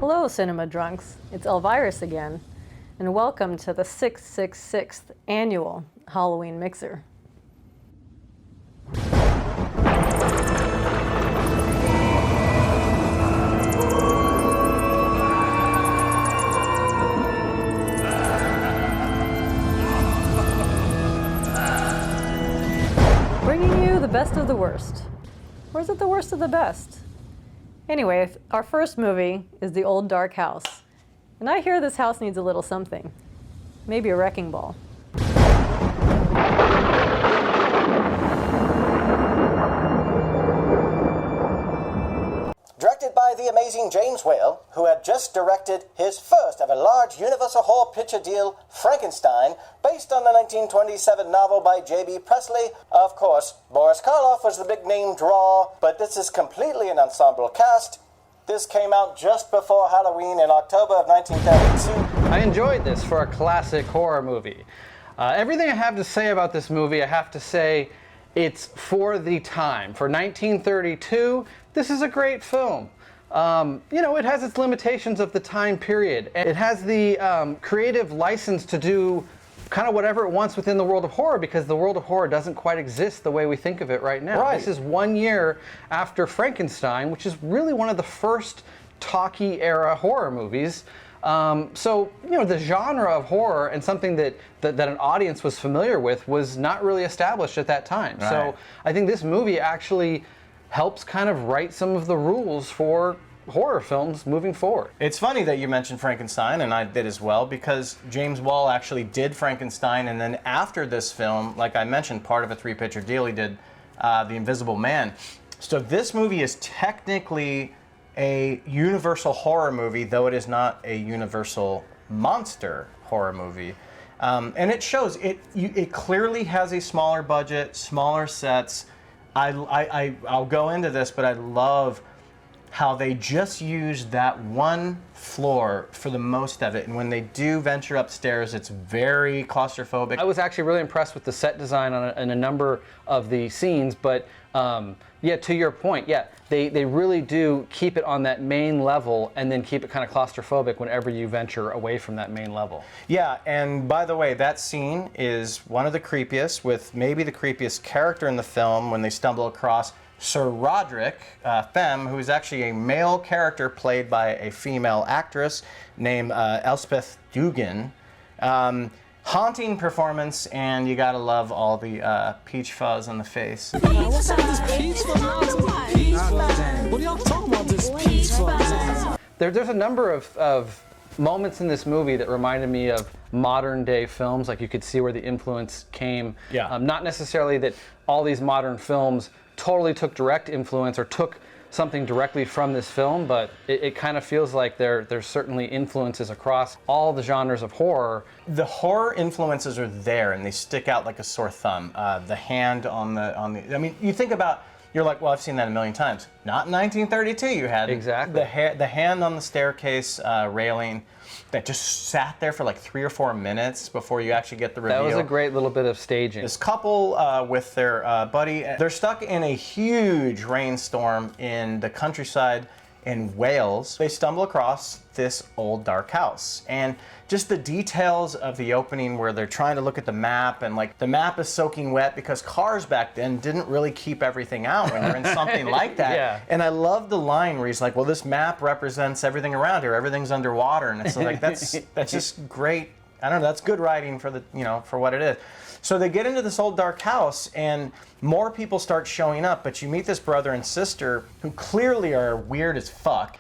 Hello, cinema drunks. It's Elvirus again, and welcome to the 666th Annual Halloween Mixer. Bringing you the best of the worst. Or is it the worst of the best? Anyway, our first movie is The Old Dark House. And I hear this house needs a little something. Maybe a wrecking ball. Directed by the amazing James Whale, who had just directed his first of a large Universal horror picture deal, Frankenstein, based on the 1927 novel by J.B. Presley. Of course, Boris Karloff was the big name draw, but this is completely an ensemble cast. This came out just before Halloween in October of 1932. I enjoyed this for a classic horror movie. Everything I have to say about this movie, I have to say it's for the time. For 1932, this is a great film. You know, it has its limitations of the time period. It has the creative license to do kind of whatever it wants within the world of horror, because the world of horror doesn't quite exist the way we think of it right now. Right. This is 1 year after Frankenstein, which is really one of the first talkie era horror movies. So, you know, the genre of horror and something that an audience was familiar with was not really established at that time. Right. So I think this movie actually helps kind of write some of the rules for horror films moving forward. It's funny that you mentioned Frankenstein, and I did as well, because James Whale actually did Frankenstein, and then after this film, like I mentioned, part of a three-picture deal, he did The Invisible Man. So this movie is technically a Universal horror movie, though it is not a Universal monster horror movie. And it shows, it clearly has a smaller budget, smaller sets. I'll go into this, but I love how they just use that one floor for the most of it, and when they do venture upstairs, it's very claustrophobic. I was actually really impressed with the set design on a number of the scenes, but yeah, to your point, yeah, they really do keep it on that main level and then keep it kind of claustrophobic whenever you venture away from that main level. Yeah, and by the way, that scene is one of the creepiest, with maybe the creepiest character in the film, when they stumble across Sir Roderick Femme, who is actually a male character played by a female actress named Elspeth Dugan. Haunting performance, and you gotta love all the peach fuzz on the face. What's up with this peach fuzz? What are y'all talking about, this peach fuzz? There's a number of moments in this movie that reminded me of modern day films. Like, you could see where the influence came. Yeah. Not necessarily that all these modern films totally took direct influence or took something directly from this film, but it kind of feels like there's certainly influences across all the genres of horror. The horror influences are there, and they stick out like a sore thumb. The hand on the, I mean, you think about, you're like, well, I've seen that a million times. Not in 1932, you had Exactly. the hand on the staircase railing that just sat there for like 3 or 4 minutes before you actually get the reveal. That was a great little bit of staging. This couple with their buddy, they're stuck in a huge rainstorm in the countryside in Wales. They stumble across this old dark house, and just the details of the opening where they're trying to look at the map, and like the map is soaking wet because cars back then didn't really keep everything out when you're in something like that. Yeah. And I love the line where he's like, well, this map represents everything around here, everything's underwater, and it's like, that's just great. I don't know, that's good writing for the, you know, for what it is. So they get into this old dark house, and more people start showing up, but you meet this brother and sister who clearly are weird as fuck.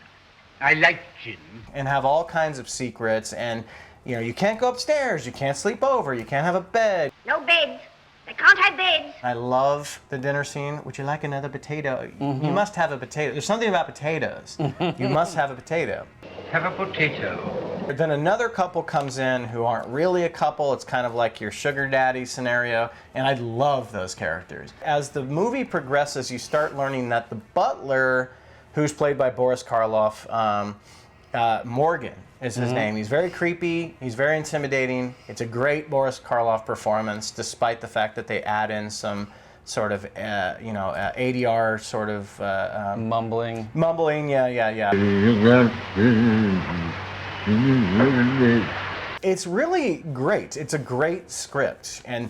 I like gin. And have all kinds of secrets, and you know, you can't go upstairs, you can't sleep over, you can't have a bed. No beds. They can't have beds. I love the dinner scene. Would you like another potato? You must have a potato. There's something about potatoes. You must have a potato. Have a potato. Then another couple comes in who aren't really a couple. It's kind of like your sugar daddy scenario, and I love those characters. As the movie progresses, you start learning that the butler, who's played by Boris Karloff, Morgan is his name. He's very creepy, he's very intimidating. It's a great Boris Karloff performance, despite the fact that they add in some sort of, ADR sort of Mumbling. mumbling. Yeah. It's really great. It's a great script. And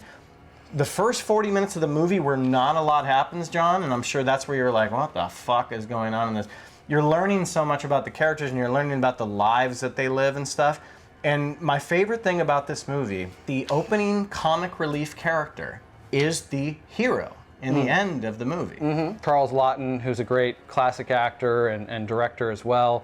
the first 40 minutes of the movie where not a lot happens, John, and I'm sure that's where you're like, what the fuck is going on in this? You're learning so much about the characters and you're learning about the lives that they live and stuff. And my favorite thing about this movie, the opening comic relief character is the hero in the end of the movie. Charles Laughton, who's a great classic actor and director as well.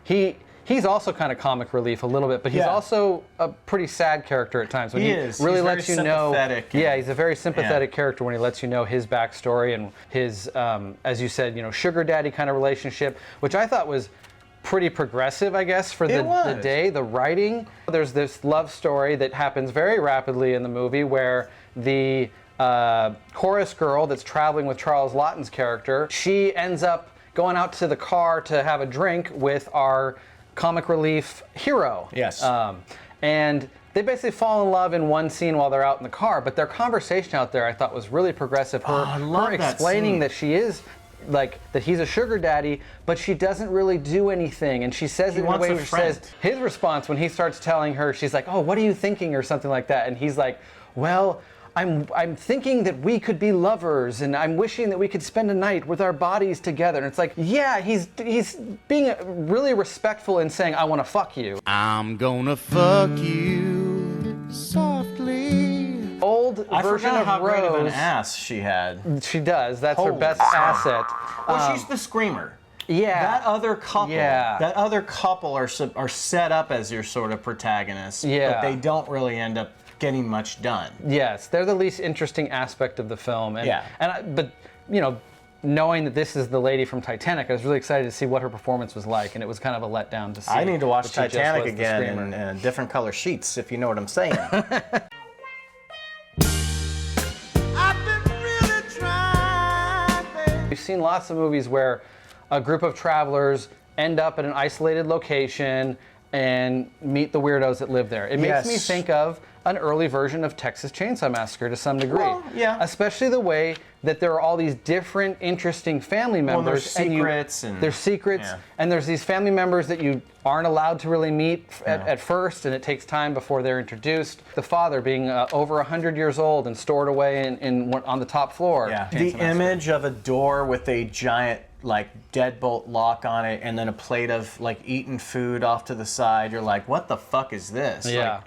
He's also kind of comic relief a little bit, but he's also a pretty sad character at times. When he really lets you know. Yeah, he's a very sympathetic character when he lets you know his backstory and his, as you said, sugar daddy kind of relationship, which I thought was pretty progressive, I guess, for the day. The writing. There's this love story that happens very rapidly in the movie where the chorus girl that's traveling with Charles Laughton's character, she ends up going out to the car to have a drink with our comic relief hero. Yes. And they basically fall in love in one scene while they're out in the car, but their conversation out there I thought was really progressive. Her explaining that she is like that he's a sugar daddy, but she doesn't really do anything, and she says it in a way where she says his response when he starts telling her, she's like, "Oh, what are you thinking?" or something like that, and he's like, "Well, I'm thinking that we could be lovers, and I'm wishing that we could spend a night with our bodies together." And it's like, yeah, he's being really respectful in saying, "I want to fuck you." I'm gonna fuck you softly. Old I version forgot of how Rose. great of an ass she had. She does. That's her Holy best fuck. asset. Well, she's the screamer. Yeah. That other couple. Yeah. That other couple are set up as your sort of protagonists. Yeah. But they don't really end up getting much done. Yes, they're the least interesting aspect of the film. And, Yeah. But knowing that this is the lady from Titanic, I was really excited to see what her performance was like, and it was kind of a letdown to see. I need to watch that she just Titanic was the again screamer. in different color sheets, if you know what I'm saying. We've seen lots of movies where a group of travelers end up at an isolated location and meet the weirdos that live there. It makes me think of an early version of Texas Chainsaw Massacre to some degree. Well, yeah. Especially the way that there are all these different interesting family members. There's secrets. And there's these family members that you aren't allowed to really meet at first, and it takes time before they're introduced. The father being over 100 years old and stored away on the top floor. Yeah. The image of a door with a giant deadbolt lock on it and then a plate of eaten food off to the side. You're like, what the fuck is this? Yeah.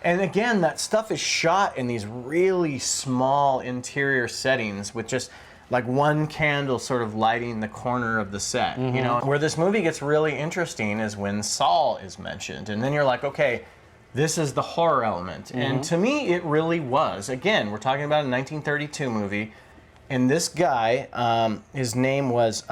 And again, that stuff is shot in these really small interior settings with just one candle sort of lighting the corner of the set. Where this movie gets really interesting is when Saul is mentioned, and then you're like, okay, this is the horror element. And to me, it really was. Again, we're talking about a 1932 movie. And this guy, his name was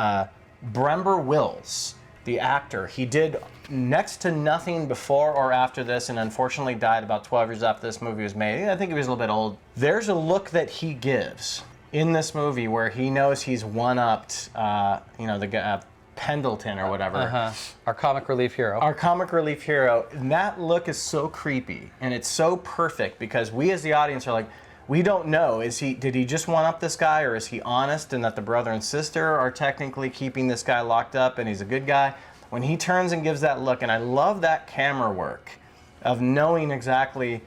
Brember Wills, the actor. He did next to nothing before or after this, and unfortunately died about 12 years after this movie was made. I think he was a little bit old. There's a look that he gives in this movie where he knows he's one-upped, the guy, Pendleton or whatever. Our comic relief hero. Our comic relief hero. And that look is so creepy, and it's so perfect because we as the audience are like, we don't know. Did he just one up this guy, or is he honest and that the brother and sister are technically keeping this guy locked up and he's a good guy? When he turns and gives that look, and I love that camera work of knowing exactly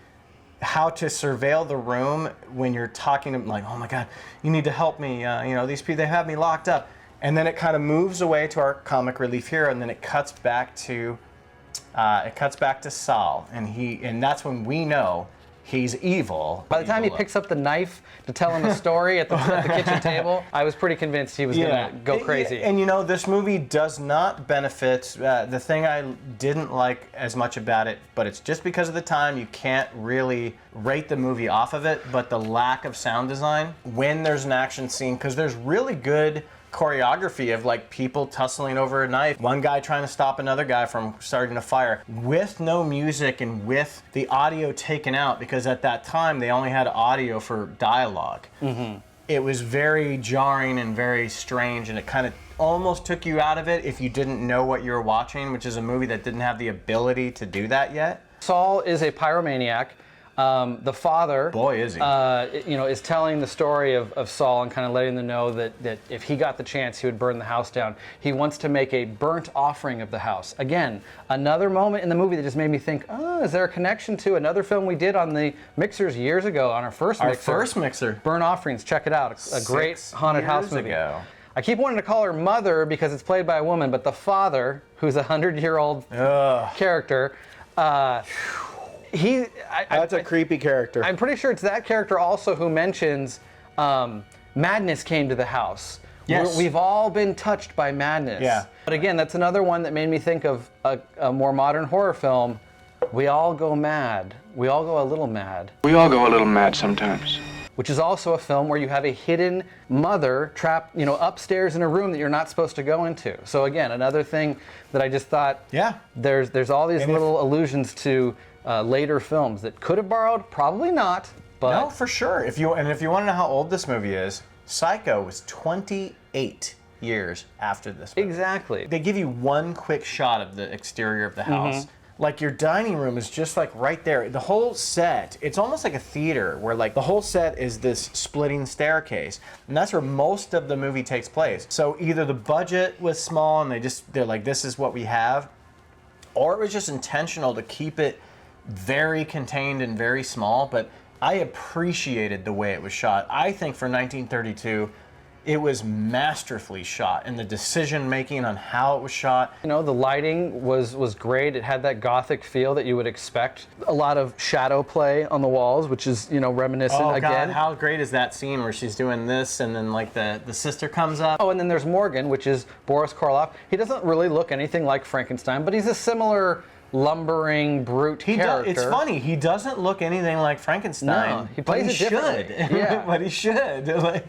how to surveil the room when you're talking to them, like, oh my God, you need to help me. These people, they have me locked up. And then it kind of moves away to our comic relief hero, and then it cuts back to Saul, and that's when we know he's evil. By the time he picks up the knife to tell him a story at the kitchen table, I was pretty convinced he was going to go crazy. And this movie does not benefit. The thing I didn't like as much about it, but it's just because of the time, you can't really rate the movie off of it, but the lack of sound design when there's an action scene, because there's really good choreography of people tussling over a knife, one guy trying to stop another guy from starting a fire with no music and with the audio taken out, because at that time they only had audio for dialogue. It was very jarring and very strange, and it kind of almost took you out of it if you didn't know what you were watching, which is a movie that didn't have the ability to do that yet. Saul is a pyromaniac. The father, Boy, is he. Is telling the story of Saul and kind of letting them know that if he got the chance, he would burn the house down. He wants to make a burnt offering of the house. Again, another moment in the movie that just made me think, is there a connection to another film we did on the mixers years ago, on our first mixer? Burnt Offerings, check it out. A great haunted house movie. Ago. I keep wanting to call her Mother because it's played by a woman, but the father, who's a 100-year-old character, That's a creepy character. I'm pretty sure it's that character also who mentions madness came to the house. Yes. We've all been touched by madness. Yeah. But again, that's another one that made me think of a more modern horror film. We all go mad. We all go a little mad. We all go a little mad sometimes. Which is also a film where you have a hidden mother trapped, upstairs in a room that you're not supposed to go into. So again, another thing that I just thought, there's all these little allusions to later films that could have borrowed, probably not, but no, for sure. If you want to know how old this movie is, Psycho was 28 years after this movie. Exactly. They give you one quick shot of the exterior of the house. Like your dining room is just like right there. The whole set, it's almost like a theater where like the whole set is this splitting staircase. And that's where most of the movie takes place. So either the budget was small and they're like, this is what we have, or it was just intentional to keep it very contained and very small. But I appreciated the way it was shot. I think for 1932, it was masterfully shot, and the decision making on how it was shot. The lighting was great. It had that gothic feel that you would expect. A lot of shadow play on the walls, which is reminiscent again. God, how great is that scene where she's doing this, and then like the sister comes up. Oh, and then there's Morgan, which is Boris Karloff. He doesn't really look anything like Frankenstein, but he's a similar lumbering brute character. It's funny. He doesn't look anything like Frankenstein. No, he plays it differently. Yeah, but he should.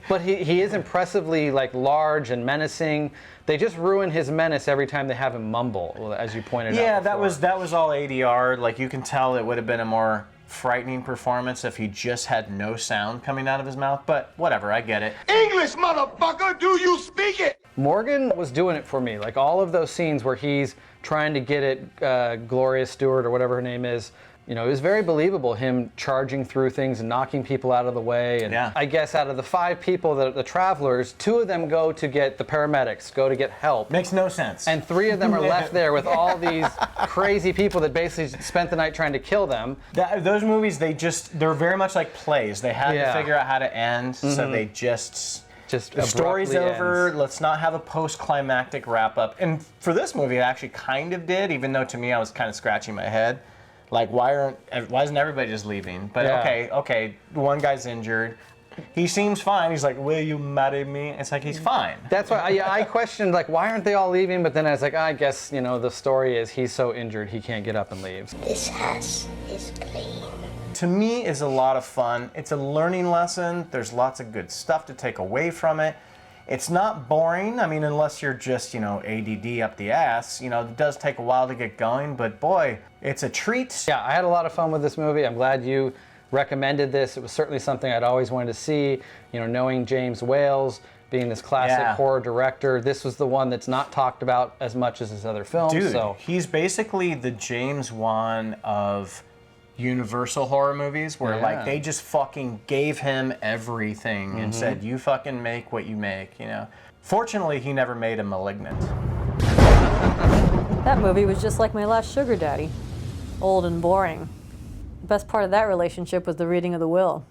But he is impressively large and menacing. They just ruin his menace every time they have him mumble, as you pointed out. Yeah, before. that was all ADR. Like you can tell, it would have been a more frightening performance if he just had no sound coming out of his mouth. But whatever, I get it. English, motherfucker, do you speak it? Morgan was doing it for me. Like all of those scenes where he's trying to get at Gloria Stewart or whatever her name is, it was very believable, him charging through things and knocking people out of the way. And I guess out of the 5 people, the travelers, 2 of them go to get the paramedics, go to get help. Makes no sense. And 3 of them are left there with all these crazy people that basically spent the night trying to kill them. Those movies, they're very much like plays. They had to figure out how to end, so they just the story's over. Ends. Let's not have a post-climactic wrap-up. And for this movie, it actually kind of did, even though to me I was kind of scratching my head. Like, why isn't everybody just leaving? But okay, one guy's injured. He seems fine. He's like, will you marry me? It's like, he's fine. That's why I questioned, why aren't they all leaving? But then I was like, I guess, the story is he's so injured he can't get up and leave. This house is clean. To me, is a lot of fun. It's a learning lesson. There's lots of good stuff to take away from it. It's not boring. I mean, unless you're just, ADD up the ass. It does take a while to get going, but boy, it's a treat. Yeah, I had a lot of fun with this movie. I'm glad you recommended this. It was certainly something I'd always wanted to see. Knowing James Whale, being this classic horror director, this was the one that's not talked about as much as his other films. Dude, so he's basically the James Wan of Universal horror movies, where they just fucking gave him everything and said, you fucking make what you make, Fortunately, he never made a Malignant. That movie was just like my last sugar daddy. Old and boring. The best part of that relationship was the reading of the will.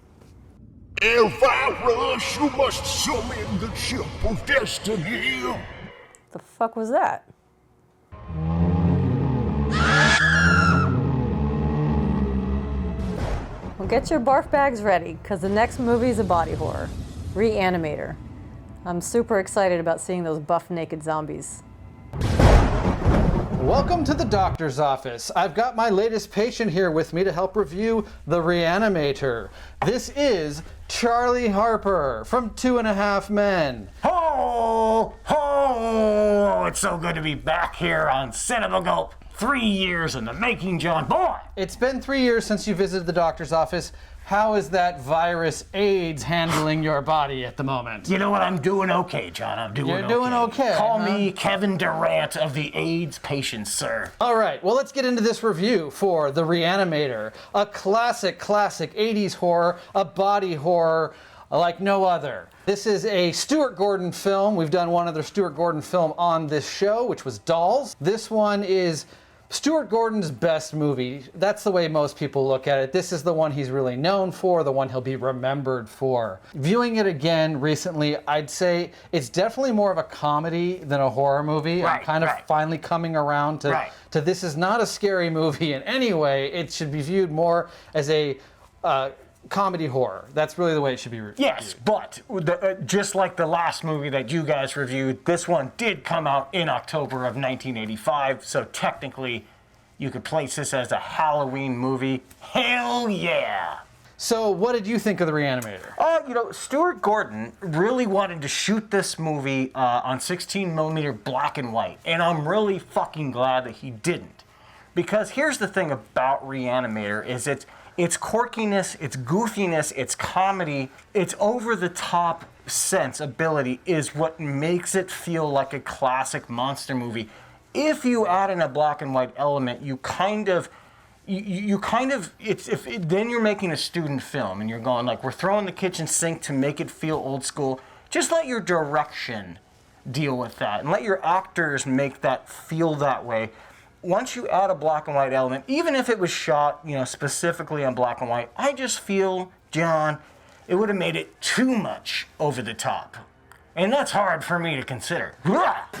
If I rush, you must summon the ship of destiny. The fuck was that? Well, get your barf bags ready, because the next movie is a body horror. Re-Animator. I'm super excited about seeing those buff naked zombies. Welcome to the doctor's office. I've got my latest patient here with me to help review the Re-Animator. This is Charlie Harper from 2.5 Men. Oh, it's so good to be back here on Cinema Gulp. 3 years in the making, John. Boy! It's been 3 years since you visited the doctor's office. How is that virus AIDS handling your body at the moment? You know what? I'm doing okay, John. I'm doing okay. You're doing okay. Call me Kevin Durant of the AIDS patients, sir. All right, well, let's get into this review for The Re-Animator, a classic 80s horror, a body horror like no other. This is a Stuart Gordon film. We've done one other Stuart Gordon film on this show, which was Dolls. This one is Stuart Gordon's best movie. That's the way most people look at it. This is the one he's really known for, the one he'll be remembered for. Viewing it again recently, I'd say it's definitely more of a comedy than a horror movie. I'm kind of finally coming around to this is not a scary movie in any way. It should be viewed more as a comedy horror. That's really the way it should be reviewed. Yes, but just like the last movie that you guys reviewed, this one did come out in October of 1985, so technically you could place this as a Halloween movie. Hell yeah! So what did you think of The Re-Animator? Stuart Gordon really wanted to shoot this movie on 16mm black and white, and I'm really fucking glad that he didn't. Because here's the thing about Re-Animator is its quirkiness, its goofiness, its comedy, its over-the-top sensibility is what makes it feel like a classic monster movie. If you add in a black and white element, then you're making a student film and you're going like, we're throwing the kitchen sink to make it feel old school. Just let your direction deal with that and let your actors make that feel that way. Once you add a black and white element, even if it was shot, specifically on black and white, I just feel, John, it would have made it too much over the top. And that's hard for me to consider.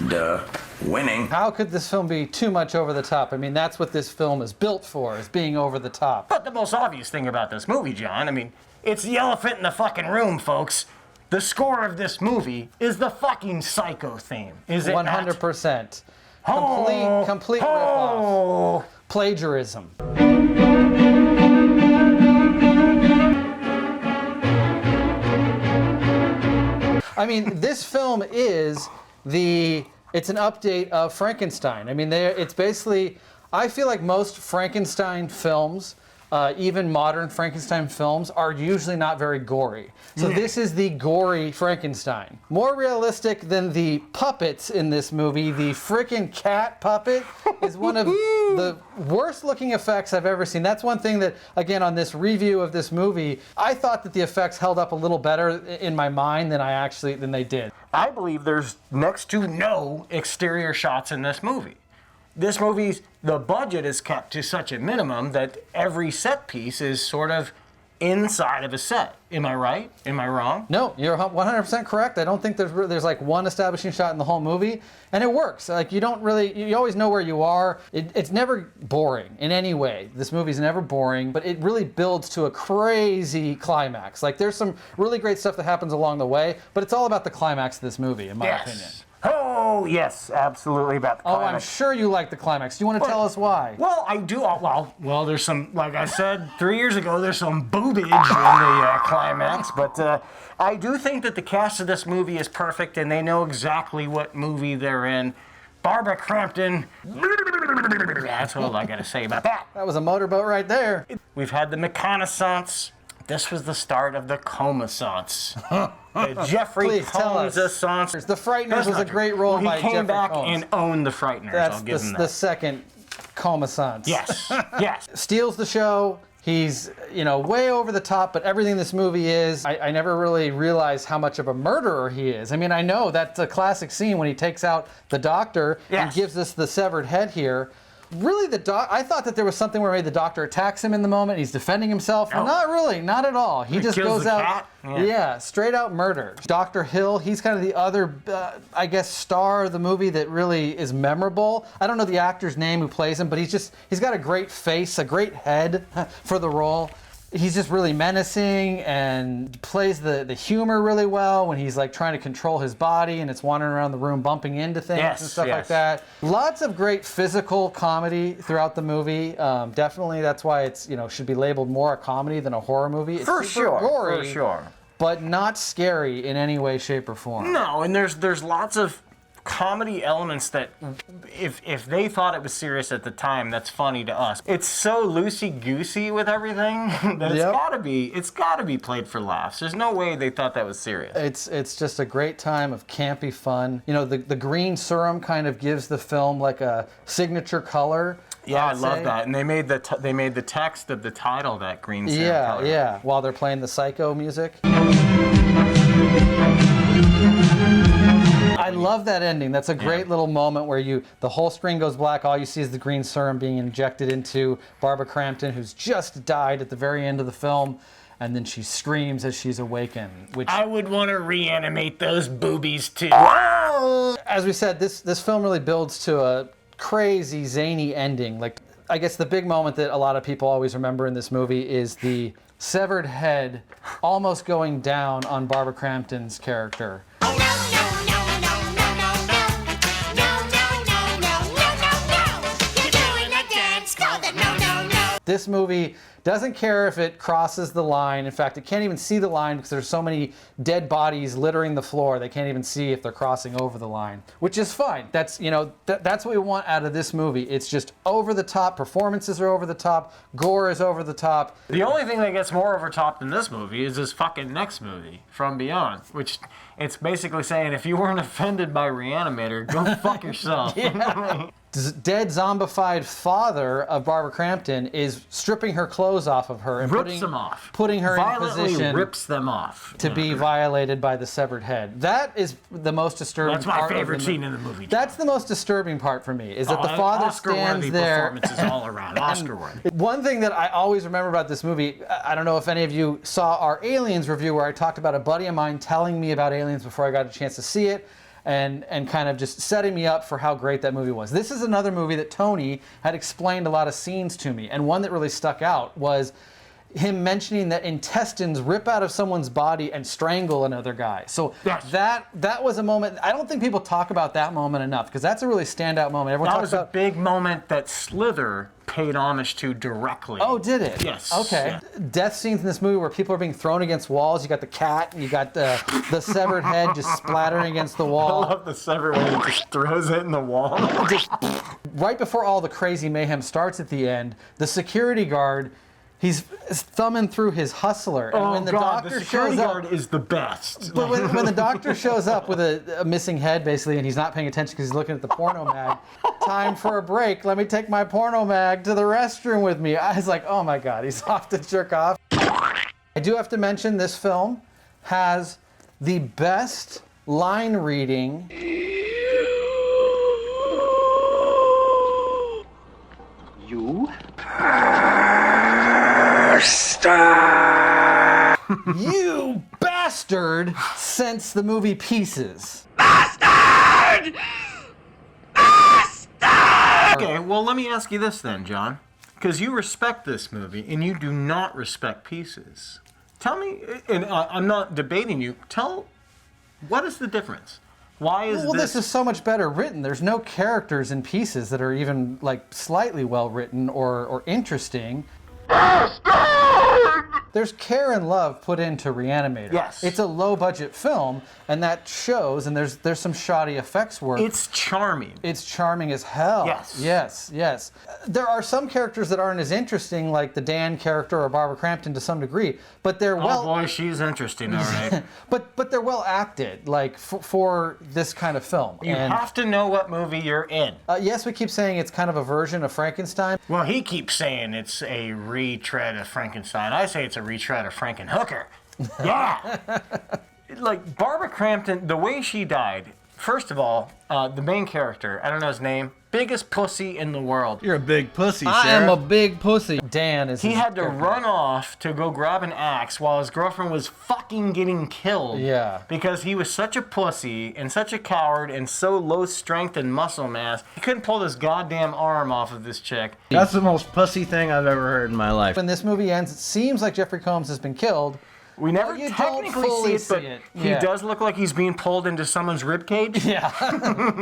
Duh. Winning. How could this film be too much over the top? I mean, that's what this film is built for, is being over the top. But the most obvious thing about this movie, John, it's the elephant in the fucking room, folks. The score of this movie is the fucking Psycho theme. Is it 100%. Complete ripoff. Plagiarism. I mean, this film is it's an update of Frankenstein. I mean, it's basically, I feel like most Frankenstein films, even modern Frankenstein films, are usually not very gory. So this is the gory Frankenstein. More realistic than the puppets in this movie. The frickin' cat puppet is one of the worst looking effects I've ever seen. That's one thing that, again, on this review of this movie, I thought that the effects held up a little better in my mind than they did. I believe there's next to no exterior shots in this movie. This the budget is kept to such a minimum that every set piece is sort of inside of a set. Am I right? Am I wrong? No, you're 100% correct. I don't think there's like one establishing shot in the whole movie, and it works. Like you always know where you are. It's never boring in any way. This movie's never boring, but it really builds to a crazy climax. Like there's some really great stuff that happens along the way, but it's all about the climax of this movie, in my opinion. Oh, yes, absolutely about the climax. Oh, I'm sure you like the climax. Do you want to tell us why? Well, I do. Well, there's some, like I said 3 years ago, there's some boobage in the climax. But I do think that the cast of this movie is perfect, and they know exactly what movie they're in. Barbara Crampton. That's all I got to say about that. That was a motorboat right there. We've had the reconnaissance. This was the start of the Comasance. Jeffrey Combs-assance. The Frighteners was a great role by Jeffrey Combs. He came back and owned the Frighteners. I'll give him that. That's the second Comasance. Yes, yes. Steals the show. He's, way over the top, but everything in this movie is, I never really realized how much of a murderer he is. I mean, I know that's a classic scene when he takes out the doctor and gives us the severed head here. Really, I thought that there was something where maybe the doctor attacks him in the moment, he's defending himself. No. Not really, not at all. He just goes out, straight out murder. Dr. Hill, he's kind of the other, star of the movie that really is memorable. I don't know the actor's name who plays him, but he's got a great face, a great head for the role. He's just really menacing and plays the humor really well when he's like trying to control his body and it's wandering around the room bumping into things and stuff like that. Lots of great physical comedy throughout the movie. Definitely that's why it's should be labeled more a comedy than a horror movie. It's super gory, for sure. But not scary in any way, shape, or form. No, and there's lots of comedy elements that if they thought it was serious at the time, that's funny to us. It's so loosey-goosey with everything that it's gotta be played for laughs. There's no way they thought that was serious. It's just a great time of campy fun. You know, the green serum kind of gives the film like a signature color. Yeah, I love that. And they made the text of the title that green serum color. Yeah, while they're playing the Psycho music. I love that ending. That's a great little moment where the whole screen goes black. All you see is the green serum being injected into Barbara Crampton, who's just died at the very end of the film, and then she screams as she's awakened. Which I would want to reanimate those boobies too. As we said, this film really builds to a crazy zany ending. Like, I guess the big moment that a lot of people always remember in this movie is the severed head almost going down on Barbara Crampton's character. This movie doesn't care if it crosses the line. In fact, it can't even see the line because there's so many dead bodies littering the floor. They can't even see if they're crossing over the line, which is fine. That's, that's what we want out of this movie. It's just over the top. Performances are over the top. Gore is over the top. The only thing that gets more over top than this movie is this fucking next movie, From Beyond, which it's basically saying if you weren't offended by Re-Animator, go fuck yourself. Dead zombified father of Barbara Crampton is stripping her clothes off of her and putting her in position rips them off to be violated by the severed head. That is the most disturbing part. That's my favorite scene in the movie. That's the most disturbing part for me, is that the father stands there. Performances all around. Oscar-worthy. One thing that I always remember about this movie, I don't know if any of you saw our Aliens review where I talked about a buddy of mine telling me about Aliens before I got a chance to see it. And kind of just setting me up for how great that movie was. This is another movie that Tony had explained a lot of scenes to me, and one that really stuck out was him mentioning that intestines rip out of someone's body and strangle another guy. So that was a moment. I don't think people talk about that moment enough because that's a really standout moment. Everyone talks about a big moment that Slither paid homage to directly. Oh, did it? Yes. Okay. Yeah. Death scenes in this movie where people are being thrown against walls. You got the cat, you got the severed head just splattering against the wall. I love the severed head that just throws it in the wall. Just right before all the crazy mayhem starts at the end, the security guard, he's thumbing through his hustler. And when the doctor security shows up, guard is the best. But when the doctor shows up with a missing head, basically, and he's not paying attention because he's looking at the porno mag, time for a break. Let me take my porno mag to the restroom with me. I was like, oh my God, he's off to jerk off. I do have to mention this film has the best line reading. You? You bastard! Since the movie Pieces. Bastard! Bastard! Okay, well, let me ask you this then, John. Because you respect this movie and you do not respect Pieces. Tell me, and I'm not debating you, what is the difference? Why is this is so much better written. There's no characters in Pieces that are even like slightly well written or interesting. There's care and love put into Re-Animator. Yes. It's a low-budget film, and that shows, and there's some shoddy effects work. It's charming. It's charming as hell. Yes. There are some characters that aren't as interesting, like the Dan character or Barbara Crampton to some degree, but they're Oh boy, she's interesting, all right. but they're well acted, like, for this kind of film. You have to know what movie you're in. Yes, we keep saying it's kind of a version of Frankenstein. Well, he keeps saying it's a retread of Frankenstein. I say it's a retread of Frankenhooker. Yeah. Like Barbara Crampton, the way she died, first of all, the main character, I don't know his name, biggest pussy in the world. You're a big pussy, I Sheriff. am a big pussy. Dan is. He had to run off to go grab an axe while his girlfriend was fucking getting killed. Yeah. Because he was such a pussy and such a coward and so low strength and muscle mass. He couldn't pull this goddamn arm off of this chick. That's the most pussy thing I've ever heard in my life. When this movie ends, it seems like Jeffrey Combs has been killed. We never technically see it, but he does look like he's being pulled into someone's ribcage. Yeah,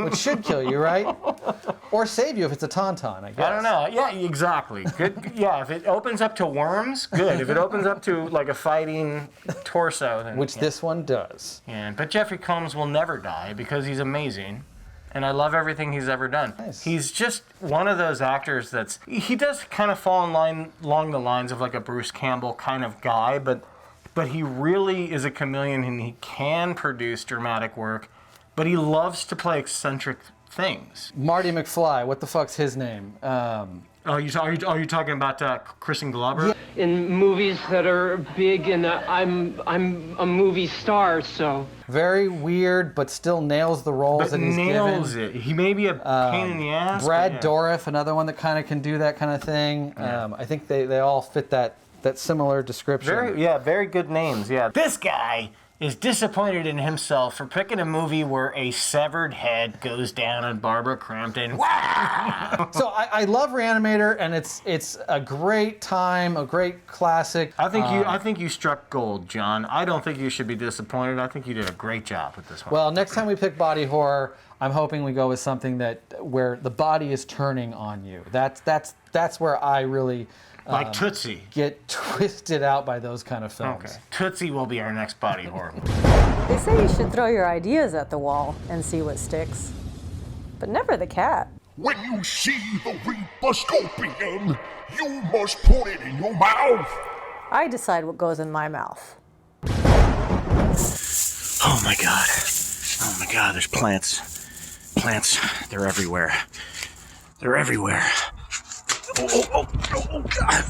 which should kill you, right? Or save you if it's a tauntaun, I guess. I don't know. Yeah, exactly. Good. Yeah, if it opens up to worms, good. If it opens up to like a fighting torso, then which this one does. Yeah, but Jeffrey Combs will never die because he's amazing. and I love everything he's ever done. Nice. He's just one of those actors he does kind of fall in line along the lines of like a Bruce Campbell kind of guy, but he really is a chameleon and he can produce dramatic work, but he loves to play eccentric things. Marty McFly, what the fuck's his name? Are you talking about Kristen Glover? Yeah. In movies that are big, and I'm a movie star, so. Very weird, but still nails the roles that he's given. Nails it. He may be a pain in the ass. Brad Dourif, another one that kind of can do that kind of thing. Yeah. I think they all fit that similar description. Very good names. Yeah. This guy is disappointed in himself for picking a movie where a severed head goes down on Barbara Crampton. Wow! So I love Re-Animator, and it's a great time, a great classic. I think you struck gold, John. I don't think you should be disappointed. I think you did a great job with this one. Well, next time we pick body horror, I'm hoping we go with something where the body is turning on you. That's where I really like Tootsie. Get twisted out by those kind of films. Okay. Tootsie will be our next body horror. They say you should throw your ideas at the wall and see what sticks. But never the cat. When you see the Reaper scorpion, you must put it in your mouth. I decide what goes in my mouth. Oh my god. Oh my god, there's plants. Plants, they're everywhere. They're everywhere. Oh god.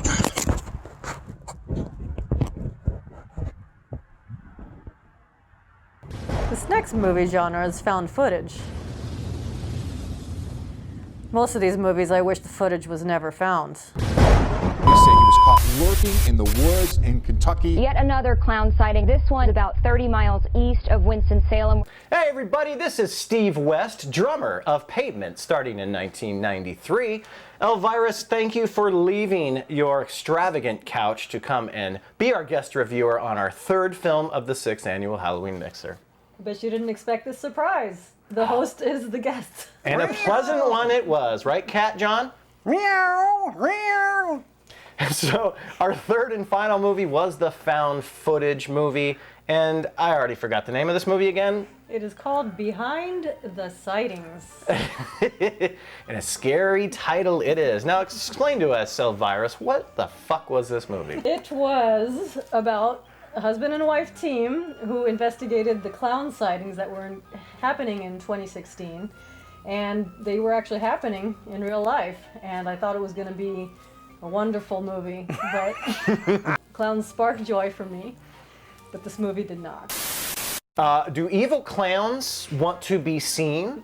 This next movie genre is found footage. Most of these movies, I wish the footage was never found. They say he was caught lurking in the woods in Kentucky. Yet another clown sighting, this one about 30 miles east of Winston-Salem. Hey everybody, this is Steve West, drummer of Pavement, starting in 1993. Elvirus, thank you for leaving your extravagant couch to come and be our guest reviewer on our third film of the 6th Annual Halloween Mixer. I bet you didn't expect this surprise. The host is the guest. And a pleasant one it was, right, Cat John? Meow, meow. So our third and final movie was the found footage movie, and I already forgot the name of this movie again. It is called Behind the Sightings. And a scary title it is. Now explain to us, Elvirus, what the fuck was this movie? It was about a husband and wife team who investigated the clown sightings that were happening in 2016. And they were actually happening in real life. And I thought it was going to be a wonderful movie, but clowns sparked joy for me. But this movie did not. Do evil clowns want to be seen?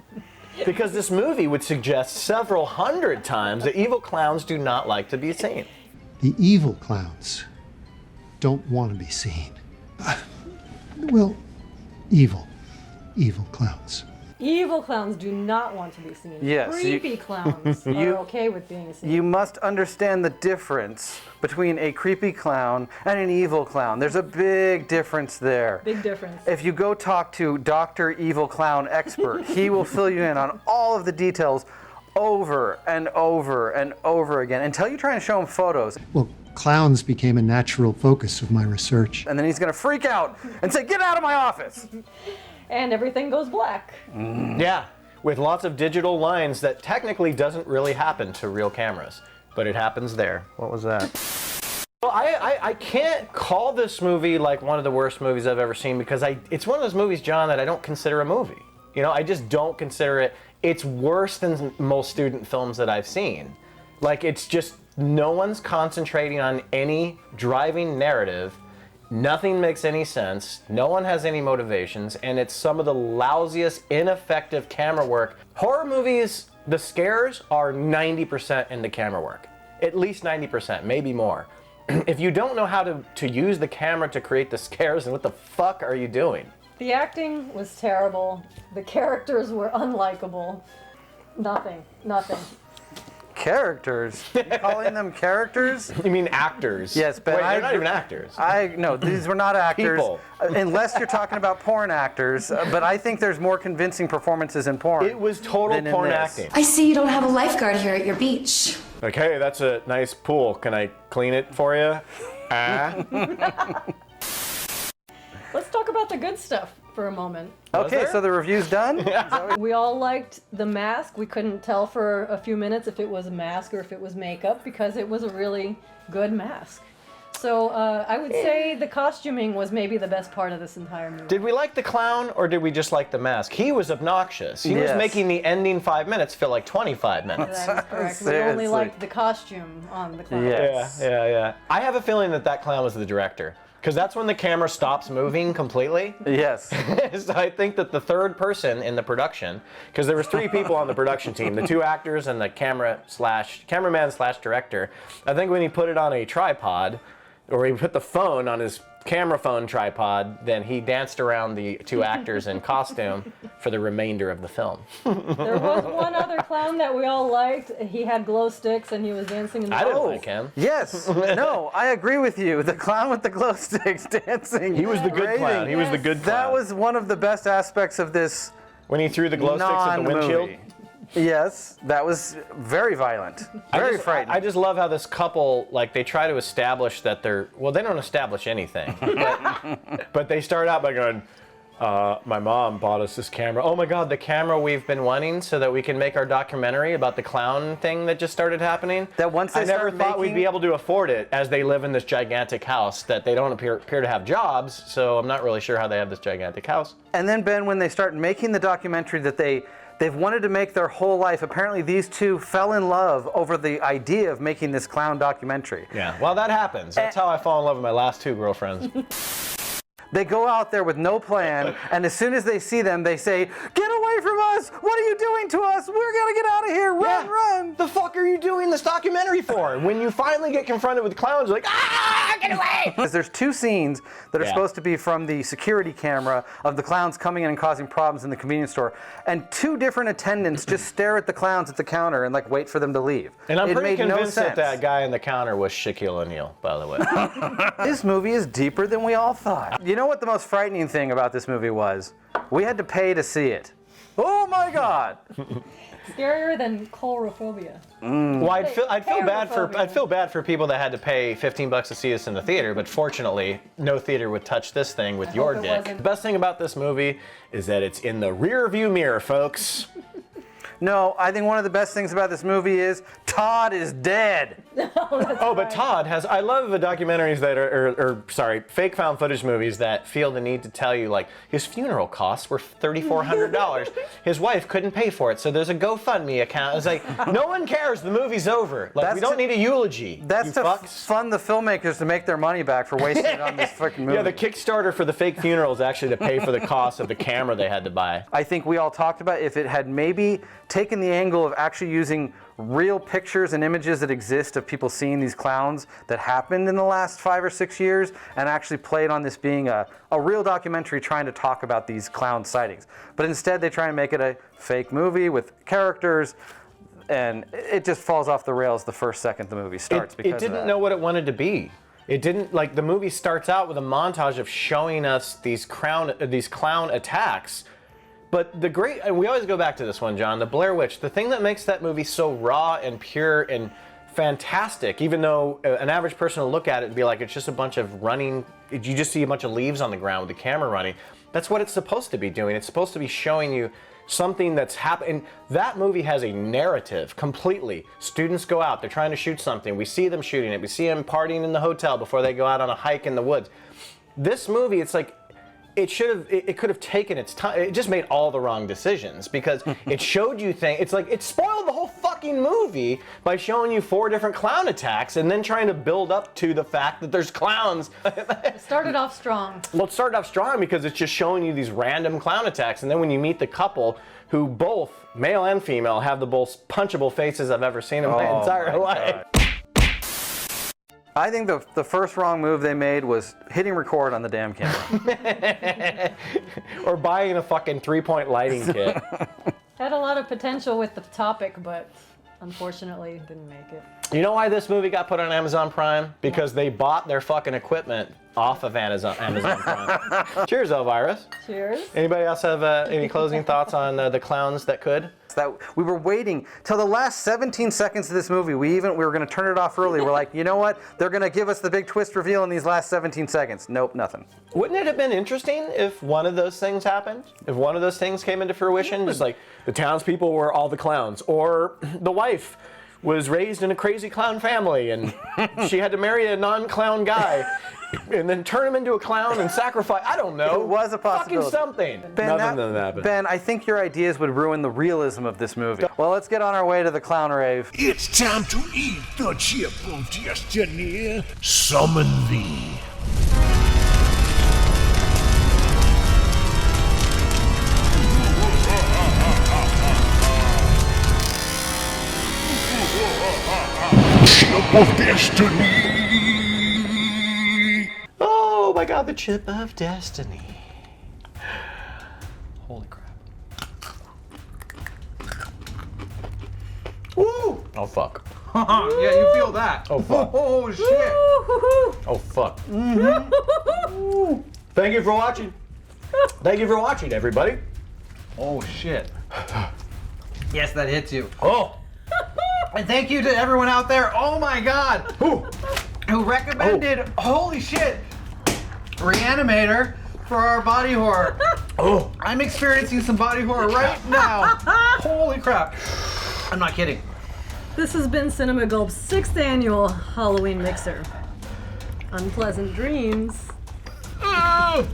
Because this movie would suggest several hundred times that evil clowns do not like to be seen. The evil clowns don't want to be seen. Well, evil clowns. Evil clowns do not want to be seen. Yes, Creepy clowns are okay with being seen. You must understand the difference between a creepy clown and an evil clown. There's a big difference there. Big difference. If you go talk to Dr. Evil Clown Expert, he will fill you in on all of the details over and over and over again until you try and show him photos. Well, clowns became a natural focus of my research. And then he's going to freak out and say, "Get out of my office!" And everything goes black. Yeah, with lots of digital lines that technically doesn't really happen to real cameras, but it happens there. What was that? Well, I can't call this movie like one of the worst movies I've ever seen because it's one of those movies, John, that I don't consider a movie. You know, I just don't consider it. It's worse than most student films that I've seen. Like, it's just no one's concentrating on any driving narrative. Nothing makes any sense, no one has any motivations, and it's some of the lousiest, ineffective camera work. Horror movies, the scares are 90% in the camera work. At least 90%, maybe more. If you don't know how to use the camera to create the scares, then what the fuck are you doing? The acting was terrible. The characters were unlikable. Nothing. Characters? You're calling them characters? You mean actors? Yes, but they're not even actors. No, these were not actors. People. Unless you're talking about porn actors, but I think there's more convincing performances in porn. It was total porn acting. I see you don't have a lifeguard here at your beach. Like, hey, that's a nice pool. Can I clean it for you? Let's talk about the good stuff. for a moment. Okay, so the review's done? We all liked the mask. We couldn't tell for a few minutes if it was a mask or if it was makeup because it was a really good mask. So I would say the costuming was maybe the best part of this entire movie. Did we like the clown or did we just like the mask? He was obnoxious. He was making the ending 5 minutes feel like 25 minutes. That is correct. We only liked the costume on the clown. Yeah. I have a feeling that clown was the director. Because that's when the camera stops moving completely. Yes. So I think that the third person in the production, because there was 3 people on the production team, the 2 actors and the cameraman / director. I think when he put it on a tripod, or he put the phone on his camera phone tripod, then he danced around the 2 actors in costume for the remainder of the film. There was one other clown that we all liked. He had glow sticks and he was dancing in the I didn't like him. Yes. No, I agree with you. The clown with the glow sticks dancing. He was the good clown. He was the good clown. That was one of the best aspects of this. When he threw the glow sticks at the windshield? Yes, that was very violent. Very frightening. I just love how this couple, like, they try to establish that they're, well, they don't establish anything. But they start out by going, my mom bought us this camera. Oh my God, the camera we've been wanting so that we can make our documentary about the clown thing that just started happening. That once they I never thought we'd be able to afford it as they live in this gigantic house that they don't appear to have jobs, so I'm not really sure how they have this gigantic house. And then, Ben, when they start making the documentary that they've wanted to make their whole life, apparently these 2 fell in love over the idea of making this clown documentary. Yeah, well, that happens. That's how I fall in love with my last 2 girlfriends. They go out there with no plan, and as soon as they see them, they say, "Get away from us! What are you doing to us? We're gonna get out of here! Run, run!" The fuck are you doing this documentary for? When you finally get confronted with clowns, you're like, ah, get away! Because there's 2 scenes that are supposed to be from the security camera of the clowns coming in and causing problems in the convenience store, and 2 different attendants just stare at the clowns at the counter and like wait for them to leave. And I'm pretty convinced that that guy in the counter was Shaquille O'Neal, by the way. This movie is deeper than we all thought. You know what the most frightening thing about this movie was? We had to pay to see it. Oh my God! Scarier than coulrophobia. Well, I'd feel bad for people that had to pay $15 to see this in the theater, but fortunately, no theater would touch this thing with your dick. The best thing about this movie is that it's in the rear view mirror, folks. No, I think one of the best things about this movie is Todd is dead. But Todd has, I love the documentaries that are fake found footage movies that feel the need to tell you, like, his funeral costs were $3,400. His wife couldn't pay for it, so there's a GoFundMe account. It's like, no one cares, the movie's over. Like, we don't need a eulogy. That's to fund the filmmakers to make their money back for wasting it on this freaking movie. Yeah, the Kickstarter for the fake funeral is actually to pay for the cost of the camera they had to buy. I think we all talked about if it had maybe taken the angle of actually using real pictures and images that exist of people seeing these clowns that happened in the last 5 or 6 years and actually played on this being a real documentary trying to talk about these clown sightings. But instead they try and make it a fake movie with characters, and it just falls off the rails the first second the movie starts because it didn't know what it wanted to be. It didn't, like, the movie starts out with a montage of showing us these clown attacks. But and we always go back to this one, John, the Blair Witch. The thing that makes that movie so raw and pure and fantastic, even though an average person will look at it and be like, it's just a bunch of running, you just see a bunch of leaves on the ground with the camera running. That's what it's supposed to be doing. It's supposed to be showing you something that's happening. That movie has a narrative completely. Students go out, they're trying to shoot something. We see them shooting it. We see them partying in the hotel before they go out on a hike in the woods. This movie, it's like, it could have taken its time. It just made all the wrong decisions because it showed you things. It's like it spoiled the whole fucking movie by showing you 4 different clown attacks and then trying to build up to the fact that there's clowns. It started off strong. Well, it started off strong because it's just showing you these random clown attacks, and then when you meet the couple who both, male and female, have the most punchable faces I've ever seen in my entire life. I think the first wrong move they made was hitting record on the damn camera. Or buying a fucking 3-point lighting kit. Had a lot of potential with the topic, but unfortunately didn't make it. You know why this movie got put on Amazon Prime? Because they bought their fucking equipment off of Amazon Prime. Cheers, Elvirus. Cheers. Anybody else have any closing thoughts on the clowns that could? That we were waiting till the last 17 seconds of this movie. We were going to turn it off early. We're like, you know what? They're going to give us the big twist reveal in these last 17 seconds. Nope, nothing. Wouldn't it have been interesting if one of those things happened? If one of those things came into fruition? Just like the townspeople were all the clowns, or the wife was raised in a crazy clown family and she had to marry a non-clown guy and then turn him into a clown and sacrifice. I don't know. It was a possibility. Fucking something. Nothing happened. Ben, I think your ideas would ruin the realism of this movie. Well, let's get on our way to the clown rave. It's time to eat the chip of destiny. Summon thee. Chip of destiny. Oh my God, the chip of destiny. Holy crap. Woo! Oh fuck. Yeah, you feel that. Oh fuck. Oh shit. Oh fuck. Thank you for watching. Thank you for watching, everybody. Oh shit. Yes, that hits you. Oh. And thank you to everyone out there. Oh my God. Who recommended? Holy shit. Re-Animator for our body horror. Oh. I'm experiencing some body horror right now. Holy crap. I'm not kidding. This has been Cinema Gulp's 6th annual Halloween Mixer. Unpleasant dreams. I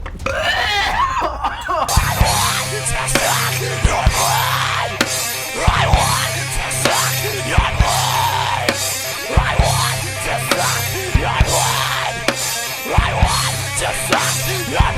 want to suck your